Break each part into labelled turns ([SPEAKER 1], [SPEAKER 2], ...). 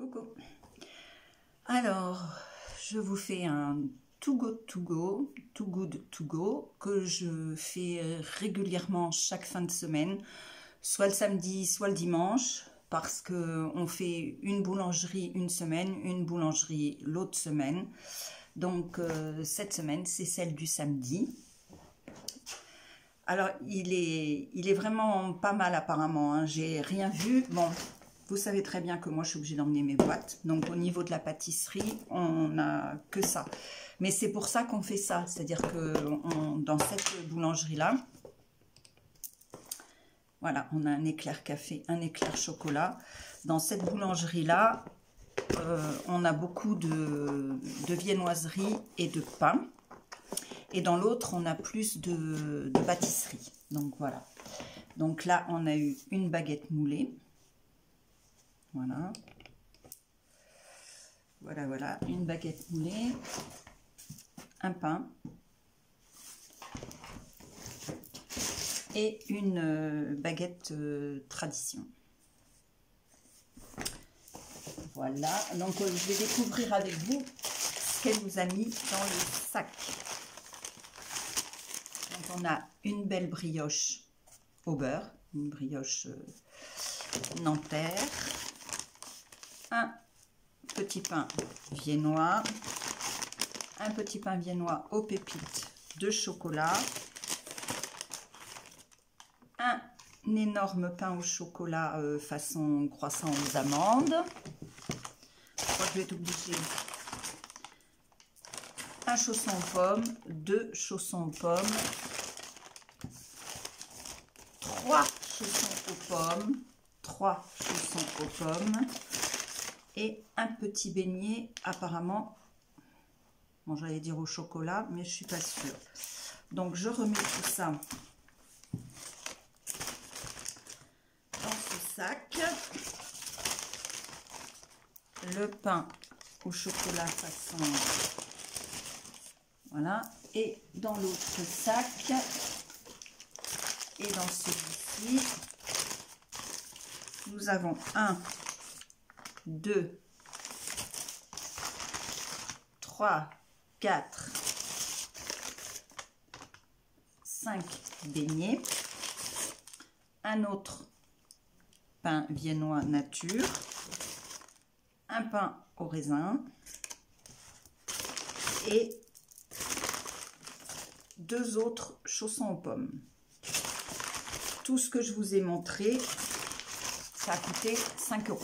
[SPEAKER 1] Coucou. Alors, je vous fais un Too Good To Go, Too Good To Go, que je fais régulièrement chaque fin de semaine, soit le samedi, soit le dimanche, parce qu'on fait une boulangerie une semaine, une boulangerie l'autre semaine. Donc, cette semaine, c'est celle du samedi. Alors, il est vraiment pas mal apparemment, hein. J'ai rien vu. Bon, vous savez très bien que moi, je suis obligée d'emmener mes boîtes. Donc, au niveau de la pâtisserie, on n'a que ça. Mais c'est pour ça qu'on fait ça. C'est-à-dire que dans cette boulangerie-là, voilà, on a un éclair café, un éclair chocolat. Dans cette boulangerie-là, on a beaucoup de viennoiserie et de pain. Et dans l'autre, on a plus de pâtisserie. Donc voilà. Donc là, on a eu une baguette moulée. Voilà. Voilà, voilà. Une baguette moulée. Un pain. Et une baguette tradition. Voilà. Donc je vais découvrir avec vous ce qu'elle nous a mis dans le sac. Donc on a une belle brioche au beurre, une brioche nanterre, un petit pain viennois, un petit pain viennois aux pépites de chocolat, un énorme pain au chocolat façon croissant aux amandes. Je crois que je vais être obligée. Un chausson aux pommes, deux chaussons aux pommes, trois chaussons aux pommes, trois chaussons aux pommes et un petit beignet apparemment, bon j'allais dire au chocolat mais je suis pas sûre. Donc je remets tout ça dans ce sac. Le pain au chocolat façon, voilà, et dans l'autre sac et dans celui-ci nous avons 1, 2, 3, 4, 5 beignets, un autre pain viennois nature, un pain au raisin et deux autres chaussons aux pommes. Tout ce que je vous ai montré, ça a coûté 5 €.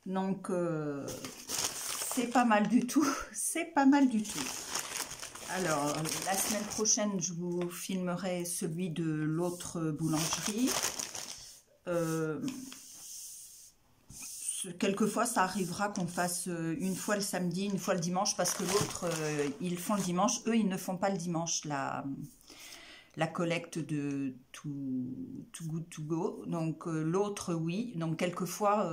[SPEAKER 1] Donc, c'est pas mal du tout. C'est pas mal du tout. Alors, la semaine prochaine, je vous filmerai celui de l'autre boulangerie. Quelquefois, ça arrivera qu'on fasse une fois le samedi, une fois le dimanche, parce que l'autre, ils font le dimanche. Eux, ils ne font pas le dimanche, la collecte de Too Good To Go. Donc, l'autre, oui. Donc, quelquefois,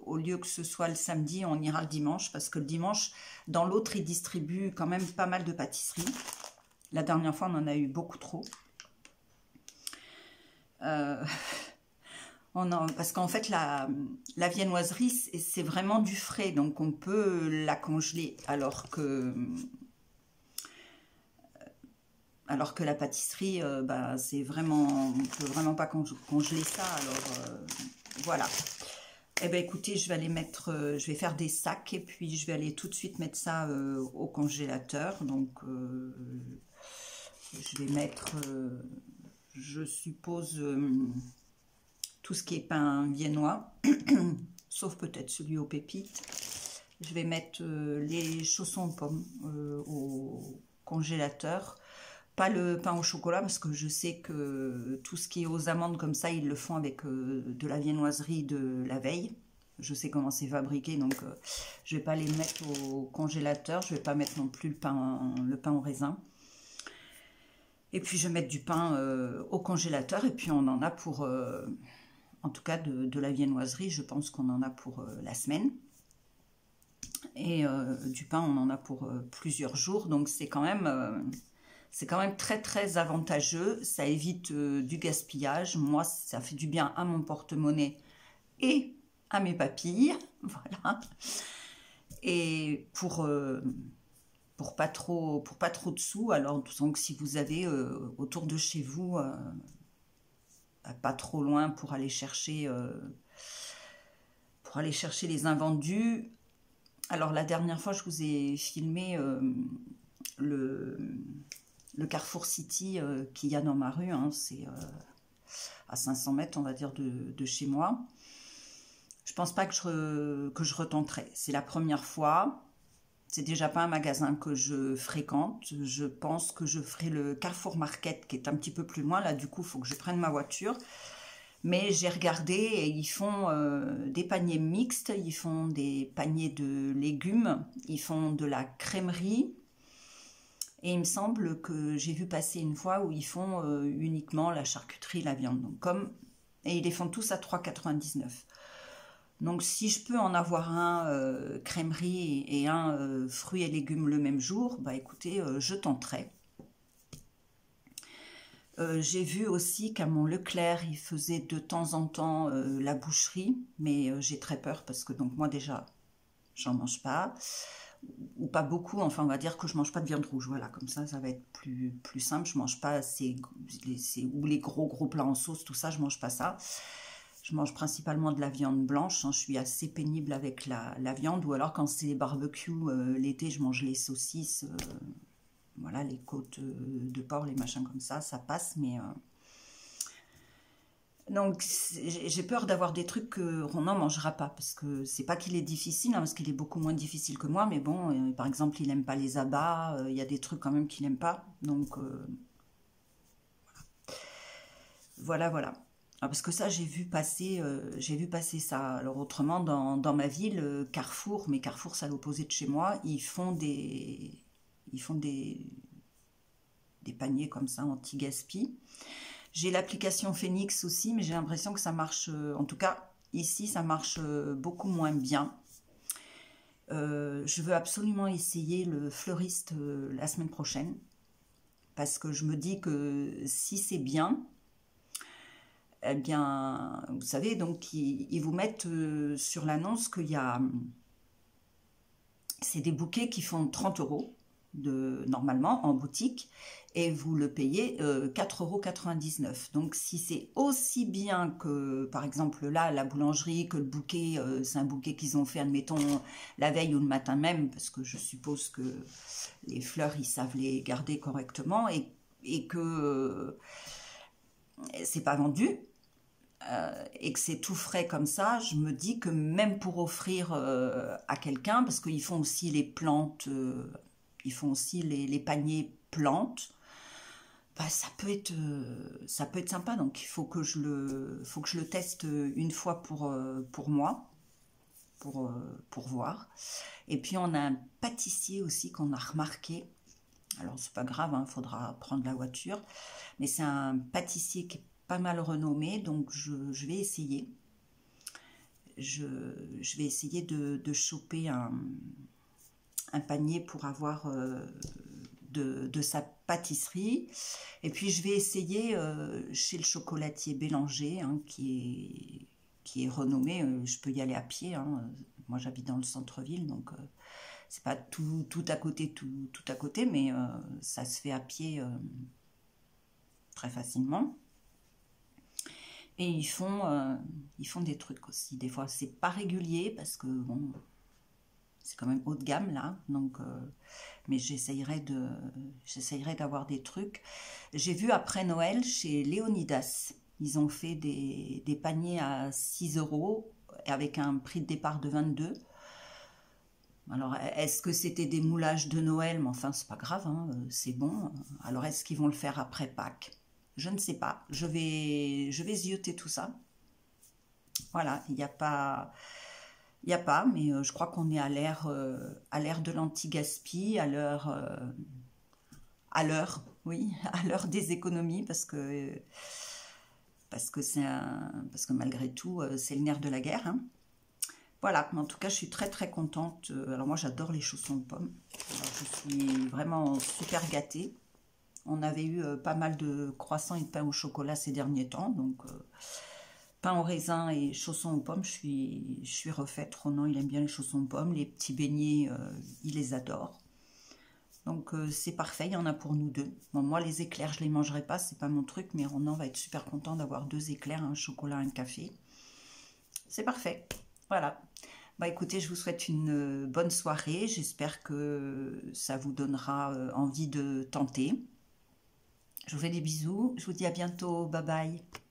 [SPEAKER 1] au lieu que ce soit le samedi, on ira le dimanche, parce que le dimanche, dans l'autre, ils distribuent quand même pas mal de pâtisseries. La dernière fois, on en a eu beaucoup trop. Parce qu'en fait, la viennoiserie, c'est vraiment du frais, donc on peut la congeler, alors que la pâtisserie, c'est vraiment, on ne peut vraiment pas congeler ça. Alors voilà. Eh bien écoutez, je vais aller mettre, je vais faire des sacs et puis je vais aller tout de suite mettre ça au congélateur. Donc je vais mettre, je suppose, tout ce qui est pain viennois, sauf peut-être celui aux pépites. Je vais mettre les chaussons aux pommes au congélateur. Pas le pain au chocolat, parce que je sais que tout ce qui est aux amandes comme ça, ils le font avec de la viennoiserie de la veille. Je sais comment c'est fabriqué, donc je ne vais pas les mettre au congélateur. Je ne vais pas mettre non plus le pain au raisin. Et puis je vais mettre du pain au congélateur, et puis on en a pour... en tout cas, de la viennoiserie, je pense qu'on en a pour la semaine. Et du pain, on en a pour plusieurs jours. Donc, c'est quand même très, très avantageux. Ça évite du gaspillage. Moi, ça fait du bien à mon porte-monnaie et à mes papilles, voilà. Et pour pas trop de sous, alors donc si vous avez autour de chez vous, pas trop loin pour aller chercher les invendus. Alors la dernière fois, je vous ai filmé le Carrefour City qu'il y a dans ma rue, hein, c'est à 500 mètres, on va dire, de chez moi. Je pense pas que je retenterai. C'est la première fois. C'est déjà pas un magasin que je fréquente. Je pense que je ferai le Carrefour Market qui est un petit peu plus loin. Là, du coup, il faut que je prenne ma voiture. Mais j'ai regardé et ils font des paniers mixtes. Ils font des paniers de légumes. Ils font de la crèmerie. Et il me semble que j'ai vu passer une fois où ils font uniquement la charcuterie, la viande. Donc, et ils les font tous à 3,99 €. Donc si je peux en avoir un crèmerie et un fruits et légumes le même jour, bah écoutez, je tenterai. J'ai vu aussi qu'à mon Leclerc, il faisait de temps en temps la boucherie, mais j'ai très peur parce que donc moi déjà, j'en mange pas, ou pas beaucoup, enfin on va dire que je mange pas de viande rouge, voilà, comme ça va être plus simple, je mange pas ou les gros plats en sauce, tout ça, je mange pas ça. Je mange principalement de la viande blanche, hein, je suis assez pénible avec la viande, ou alors quand c'est barbecue, l'été, je mange les saucisses, voilà, les côtes de porc, les machins comme ça passe, mais... Donc, j'ai peur d'avoir des trucs que Ronan mangera pas, parce que c'est pas qu'il est difficile, hein, parce qu'il est beaucoup moins difficile que moi, mais bon, par exemple, il aime pas les abats, il y a des trucs quand même qu'il n'aime pas, donc... voilà. Ah, parce que ça, j'ai vu passer ça. Alors autrement, dans ma ville, Carrefour, mais Carrefour, c'est à l'opposé de chez moi, ils font des paniers comme ça, anti-gaspi. J'ai l'application Phoenix aussi, mais j'ai l'impression que ça marche, en tout cas, ici, ça marche beaucoup moins bien. Je veux absolument essayer le fleuriste la semaine prochaine, parce que je me dis que si c'est bien... Eh bien, vous savez, donc ils vous mettent sur l'annonce qu'il y a... C'est des bouquets qui font 30 € normalement en boutique et vous le payez 4,99 €. Donc si c'est aussi bien que, par exemple là, la boulangerie, que le bouquet, c'est un bouquet qu'ils ont fait, admettons, la veille ou le matin même, parce que je suppose que les fleurs, ils savent les garder correctement et que c'est pas vendu, et que c'est tout frais comme ça, je me dis que même pour offrir à quelqu'un, parce qu'ils font aussi les plantes, ils font aussi les paniers plantes, bah, ça peut être sympa. Donc il faut que je le teste une fois pour moi, pour voir. Et puis on a un pâtissier aussi qu'on a remarqué. Alors c'est pas grave, il faudra prendre la voiture, mais c'est un pâtissier qui est pas mal renommé, donc je vais essayer. Je vais essayer de choper un panier pour avoir de sa pâtisserie. Et puis je vais essayer chez le chocolatier Bélanger, hein, qui est renommé. Je peux y aller à pied, hein. Moi j'habite dans le centre-ville, donc c'est pas tout à côté, tout à côté, mais ça se fait à pied très facilement. Et ils font des trucs aussi. Des fois, c'est pas régulier parce que bon, c'est quand même haut de gamme là. Donc, mais j'essayerai d'avoir des trucs. J'ai vu après Noël chez Léonidas, ils ont fait des paniers à 6 € avec un prix de départ de 22 €. Alors, est-ce que c'était des moulages de Noël? Mais enfin, c'est pas grave, hein, c'est bon. Alors, est-ce qu'ils vont le faire après Pâques? Je ne sais pas. Je vais zioter tout ça. Voilà, il n'y a pas, mais je crois qu'on est à l'ère de l'anti-gaspi, à l'heure, oui, à l'heure des économies, parce que malgré tout, c'est le nerf de la guerre, hein. Voilà, en tout cas, je suis très très contente. Alors moi, j'adore les chaussons de pommes. Alors, je suis vraiment super gâtée. On avait eu pas mal de croissants et de pain au chocolat ces derniers temps, donc pain au raisin et chaussons aux pommes, je suis refaite. Ronan, il aime bien les chaussons aux pommes. Les petits beignets, il les adore. Donc c'est parfait, il y en a pour nous deux. Bon, moi les éclairs je les mangerai pas, c'est pas mon truc, mais Ronan va être super content d'avoir 2 éclairs, un chocolat, un café. C'est parfait, voilà. Bah écoutez, je vous souhaite une bonne soirée, j'espère que ça vous donnera envie de tenter. Je vous fais des bisous, je vous dis à bientôt, bye bye.